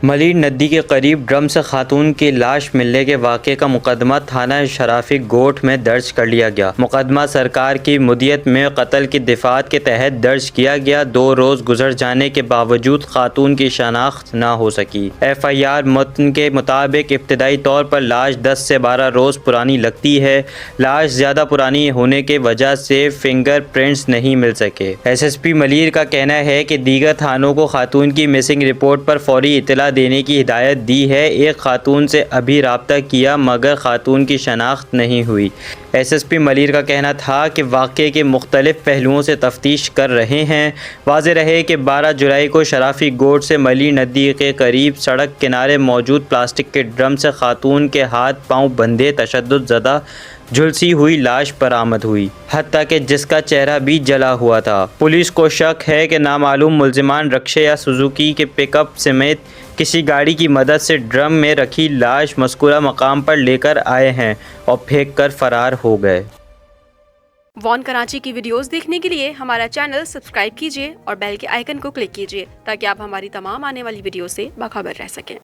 ملیر ندی کے قریب ڈرم سے خاتون کی لاش ملنے کے واقعے کا مقدمہ تھانہ شرافی گوٹھ میں درج کر لیا گیا۔ مقدمہ سرکار کی مدیت میں قتل کی دفعات کے تحت درج کیا گیا۔ 2 روز گزر جانے کے باوجود خاتون کی شناخت نہ ہو سکی۔ FIR متن کے مطابق ابتدائی طور پر لاش 10 سے 12 روز پرانی لگتی ہے۔ لاش زیادہ پرانی ہونے کی وجہ سے فنگر پرنٹس نہیں مل سکے۔ SSP ملیر کا کہنا ہے کہ دیگر تھانوں کو خاتون کی مسنگ رپورٹ پر فوری اطلاع دینے کی ہدایت دی ہے۔ ایک خاتون سے ابھی رابطہ کیا مگر خاتون کی شناخت نہیں ہوئی۔ SSP ملیر کا کہنا تھا کہ واقعے کے مختلف پہلوؤں سے تفتیش کر رہے ہیں۔ واضح رہے کہ 12 جولائی کو شرافی گوٹھ سے ملیر ندی کے قریب سڑک کنارے موجود پلاسٹک کے ڈرم سے خاتون کے ہاتھ پاؤں بندھے تشدد زدہ جھلسی ہوئی لاش برآمد ہوئی، حتیٰ کہ جس کا چہرہ بھی جلا ہوا تھا۔ پولیس کو شک ہے کہ نامعلوم ملزمان رکشے یا سوزوکی کے پک اپ سمیت کسی گاڑی کی مدد سے ڈرم میں رکھی لاش مذکورہ مقام پر لے کر آئے ہیں اور پھینک کر فرار ہو گئے۔ وان کراچی کی ویڈیوز دیکھنے کے لیے ہمارا چینل سبسکرائب کیجیے اور بیل کے آئیکن کو کلک کیجیے تاکہ آپ ہماری تمام آنے والی ویڈیو سے باخبر رہ سکیں۔